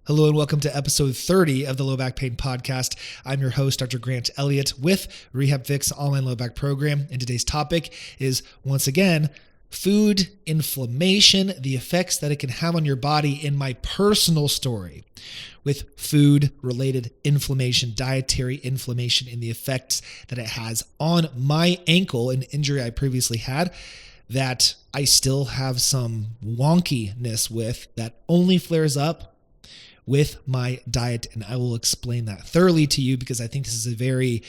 Hello and welcome to episode 30 of the Low Back Pain Podcast. I'm your host, Dr. Grant Elliott with RehabFix online low back program. And today's topic is, once again, food inflammation, the effects that it can have on your body in my personal story with food-related inflammation, dietary inflammation, and the effects that it has on my ankle, an injury I previously had that I still have some wonkiness with that only flares up with my diet. And I will explain that thoroughly to you because I think this is a very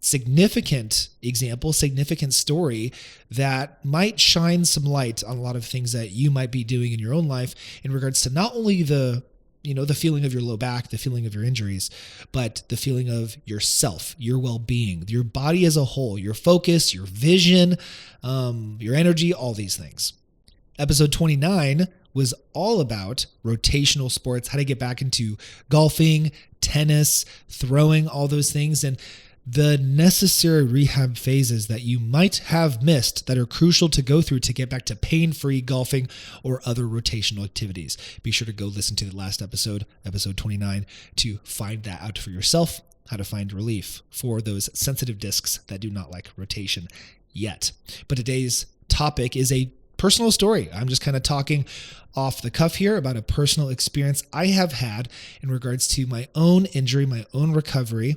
significant example, significant story that might shine some light on a lot of things that you might be doing in your own life in regards to not only the feeling of your low back, the feeling of your injuries, but the feeling of yourself, your well-being, your body as a whole, your focus, your vision, your energy, all these things. Episode 29 was all about rotational sports, how to get back into golfing, tennis, throwing, all those things, and the necessary rehab phases that you might have missed that are crucial to go through to get back to pain-free golfing or other rotational activities. Be sure to go listen to the last episode, episode 29, to find that out for yourself, how to find relief for those sensitive discs that do not like rotation yet. But today's topic is a personal story. I'm just kind of talking off the cuff here about a personal experience I have had in regards to my own injury, my own recovery,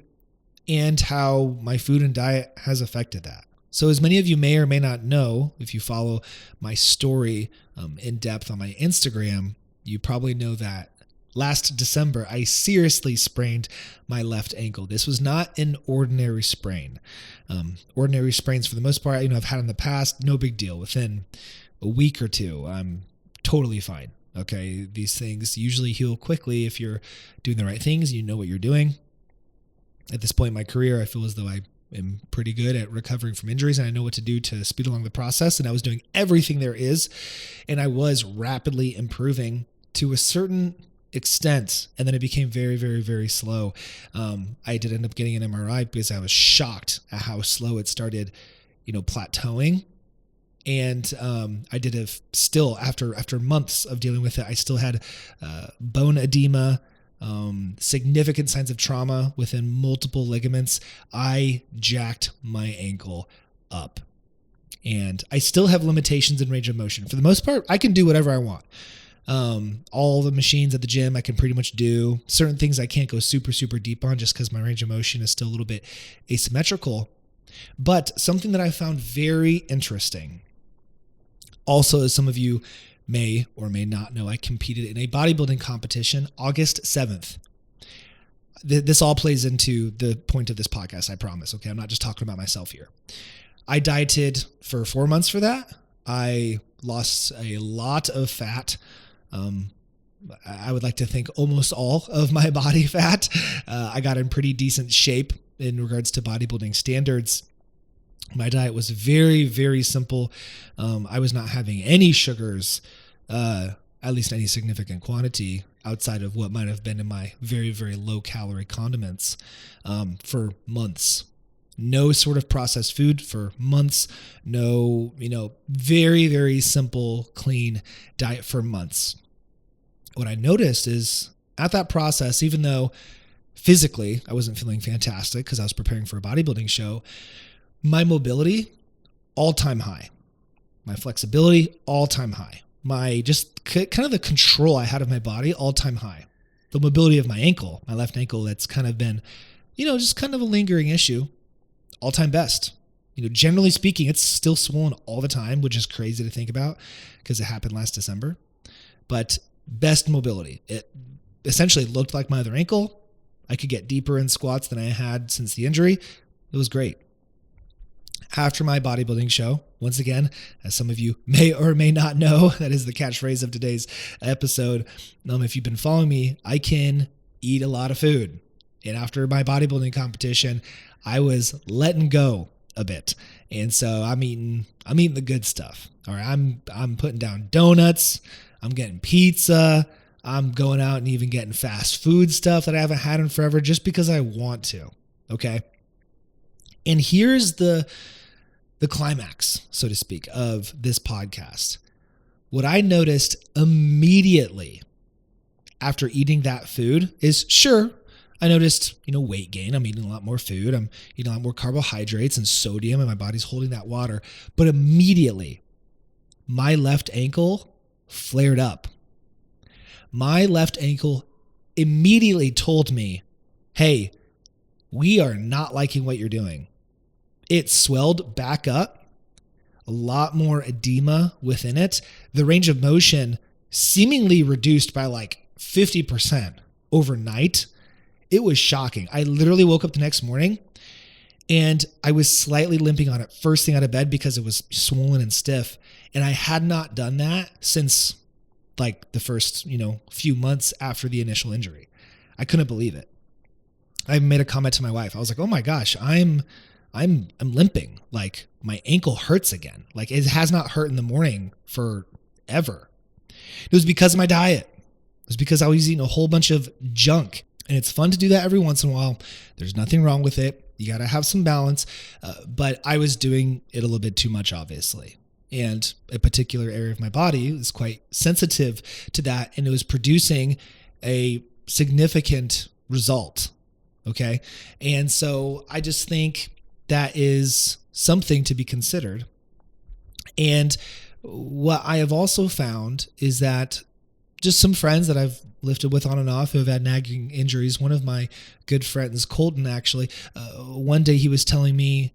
and how my food and diet has affected that. So as many of you may or may not know, if you follow my story in depth on my Instagram, you probably know that last December, I seriously sprained my left ankle. This was not an ordinary sprain. Ordinary sprains, for the most part, I've had in the past, no big deal. Within a week or two, I'm totally fine. Okay, these things usually heal quickly if you're doing the right things, you know what you're doing. At this point in my career, I feel as though I am pretty good at recovering from injuries and I know what to do to speed along the process. And I was doing everything there is, and I was rapidly improving to a certain extent. And then it became very, very, very slow. I did end up getting an MRI because I was shocked at how slow it started, plateauing. And I did still after months of dealing with it, I still had bone edema, significant signs of trauma within multiple ligaments. I jacked my ankle up, and I still have limitations in range of motion. For the most part, I can do whatever I want. All the machines at the gym I can pretty much do. Certain things I can't go super, super deep on just because my range of motion is still a little bit asymmetrical. But something that I found very interesting, also, as some of you may or may not know, I competed in a bodybuilding competition August 7th. This all plays into the point of this podcast, I promise. Okay, I'm not just talking about myself here. I dieted for 4 months for that. I lost a lot of fat. I would like to think almost all of my body fat. I got in pretty decent shape in regards to bodybuilding standards. My diet was very, very simple. I was not having any sugars, at least any significant quantity outside of what might have been in my very, very low calorie condiments, for months. No sort of processed food for months. No, very, very simple, clean diet for months. What I noticed is at that process, even though physically I wasn't feeling fantastic because I was preparing for a bodybuilding show, my mobility, all-time high. My flexibility, all-time high. My just kind of the control I had of my body, all-time high. The mobility of my ankle, my left ankle, that's kind of been, just kind of a lingering issue, all-time best. Generally speaking, it's still swollen all the time, which is crazy to think about because it happened last December. But best mobility. It essentially looked like my other ankle. I could get deeper in squats than I had since the injury. It was great. After my bodybuilding show, once again, as some of you may or may not know, that is the catchphrase of today's episode. If you've been following me, I can eat a lot of food. And after my bodybuilding competition, I was letting go a bit. And so I'm eating the good stuff. All right. I'm putting down donuts. I'm getting pizza. I'm going out and even getting fast food stuff that I haven't had in forever just because I want to. Okay. And here's the climax, so to speak, of this podcast. What I noticed immediately after eating that food is, sure, I noticed, weight gain. I'm eating a lot more food. I'm eating a lot more carbohydrates and sodium, and my body's holding that water. But immediately, my left ankle flared up. My left ankle immediately told me, hey, we are not liking what you're doing. It swelled back up, a lot more edema within it. The range of motion seemingly reduced by like 50% overnight. It was shocking. I literally woke up the next morning and I was slightly limping on it first thing out of bed because it was swollen and stiff. And I had not done that since like the first, few months after the initial injury. I couldn't believe it. I made a comment to my wife. I was like, oh my gosh, I'm limping. Like my ankle hurts again. Like it has not hurt in the morning forever. It was because of my diet. It was because I was eating a whole bunch of junk. And it's fun to do that every once in a while. There's nothing wrong with it. You got to have some balance. But I was doing it a little bit too much, obviously. And a particular area of my body is quite sensitive to that. And it was producing a significant result. Okay. And so I just think that is something to be considered. And what I have also found is that just some friends that I've lifted with on and off who have had nagging injuries. One of my good friends, Colton, actually, one day he was telling me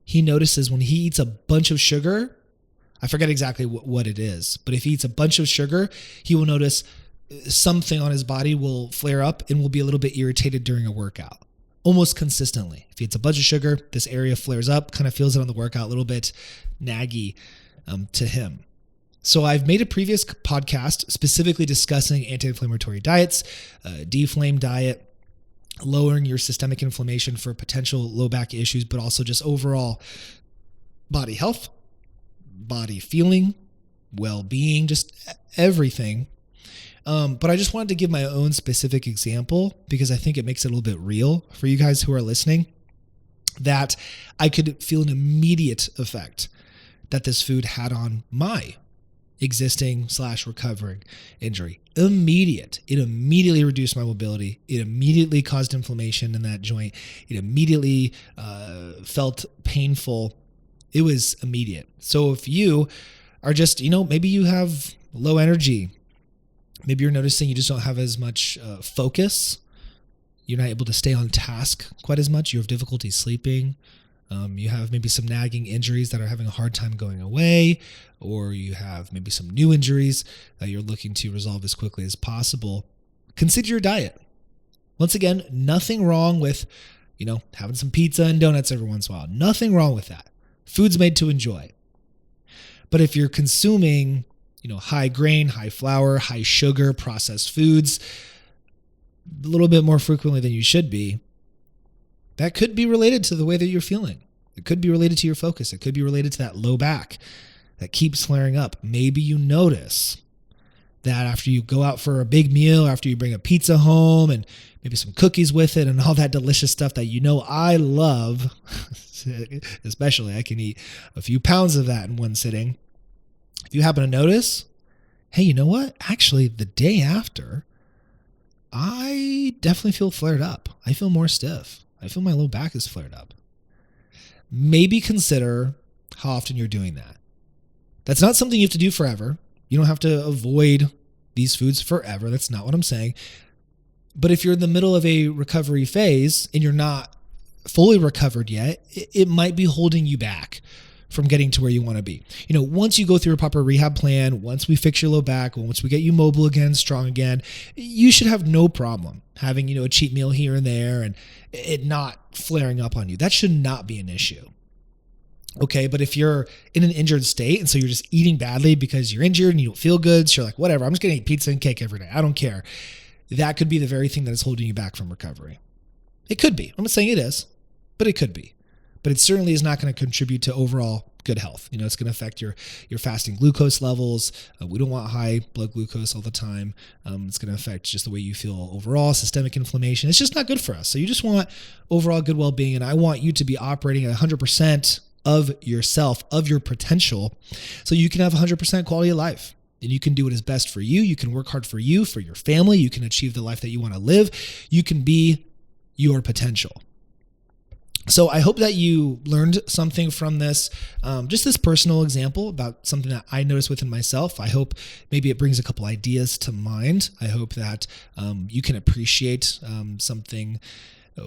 he notices when he eats a bunch of sugar, I forget exactly what it is, but if he eats a bunch of sugar, he will notice something on his body will flare up and will be a little bit irritated during a workout, almost consistently. If he eats a bunch of sugar, this area flares up, kind of feels it on the workout, a little bit naggy to him. So I've made a previous podcast specifically discussing anti-inflammatory diets, deflame diet, lowering your systemic inflammation for potential low back issues, but also just overall body health, body feeling, well-being, just everything. But I just wanted to give my own specific example because I think it makes it a little bit real for you guys who are listening, that I could feel an immediate effect that this food had on my existing/recovering injury. Immediate. It immediately reduced my mobility. It immediately caused inflammation in that joint. It immediately felt painful. It was immediate. So if you are just, maybe you have low energy, maybe you're noticing you just don't have as much focus. You're not able to stay on task quite as much. You have difficulty sleeping. You have maybe some nagging injuries that are having a hard time going away, or you have maybe some new injuries that you're looking to resolve as quickly as possible. Consider your diet. Once again, nothing wrong with, having some pizza and donuts every once in a while. Nothing wrong with that. Food's made to enjoy. But if you're consuming, high grain, high flour, high sugar, processed foods a little bit more frequently than you should be, that could be related to the way that you're feeling. It could be related to your focus. It could be related to that low back that keeps flaring up. Maybe you notice that after you go out for a big meal, after you bring a pizza home and maybe some cookies with it and all that delicious stuff that I love, especially I can eat a few pounds of that in one sitting. If you happen to notice, hey, you know what? Actually, the day after, I definitely feel flared up. I feel more stiff. I feel my low back is flared up. Maybe consider how often you're doing that. That's not something you have to do forever. You don't have to avoid these foods forever. That's not what I'm saying. But if you're in the middle of a recovery phase and you're not fully recovered yet, it might be holding you back from getting to where you want to be. Once you go through a proper rehab plan, once we fix your low back, once we get you mobile again, strong again, you should have no problem having, a cheat meal here and there and it not flaring up on you. That should not be an issue. Okay, but if you're in an injured state and so you're just eating badly because you're injured and you don't feel good, so you're like, whatever, I'm just going to eat pizza and cake every day. I don't care. That could be the very thing that is holding you back from recovery. It could be. I'm not saying it is, but it could be. But it certainly is not going to contribute to overall good health. It's going to affect your fasting glucose levels. We don't want high blood glucose all the time. It's going to affect just the way you feel overall, systemic inflammation. It's just not good for us. So you just want overall good well-being. And I want you to be operating at 100% of yourself, of your potential, so you can have 100% quality of life. and you can do what is best for you. You can work hard for you, for your family. You can achieve the life that you want to live. You can be your potential. So I hope that you learned something from this, just this personal example about something that I noticed within myself. I hope maybe it brings a couple ideas to mind. I hope that you can appreciate something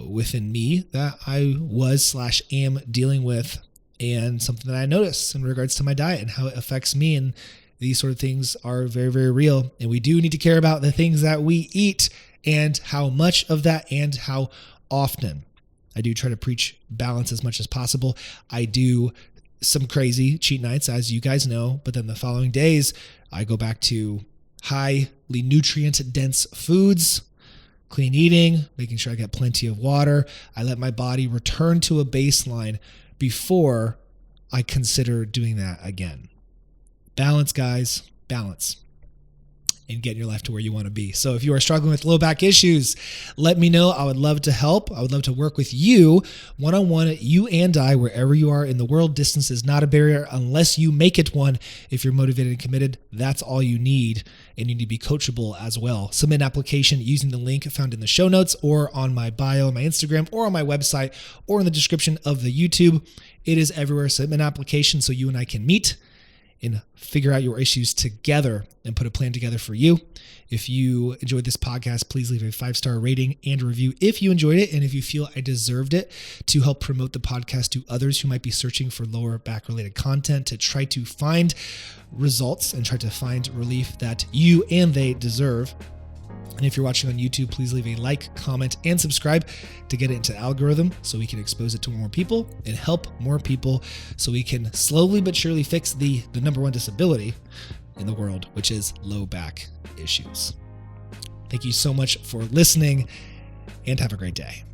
within me that I was/am dealing with, and something that I noticed in regards to my diet and how it affects me. And these sort of things are very, very real. And we do need to care about the things that we eat and how much of that and how often. I do try to preach balance as much as possible. I do some crazy cheat nights, as you guys know, but then the following days, I go back to highly nutrient-dense foods, clean eating, making sure I get plenty of water. I let my body return to a baseline before I consider doing that again. Balance, guys, balance. And get your life to where you want to be. So if you are struggling with low back issues, let me know. I would love to help. I would love to work with you one-on-one, you and I, wherever you are in the world. Distance is not a barrier unless you make it one. If you're motivated and committed, that's all you need. And you need to be coachable as well. Submit an application using the link found in the show notes or on my bio, on my Instagram, or on my website, or in the description of the YouTube. It is everywhere. Submit an application so you and I can meet and figure out your issues together and put a plan together for you. If you enjoyed this podcast, please leave a 5-star rating and a review if you enjoyed it and if you feel I deserved it, to help promote the podcast to others who might be searching for lower back related content, to try to find results and try to find relief that you and they deserve. And if you're watching on YouTube, please leave a like, comment, and subscribe to get it into the algorithm so we can expose it to more people and help more people so we can slowly but surely fix the number one disability in the world, which is low back issues. Thank you so much for listening, and have a great day.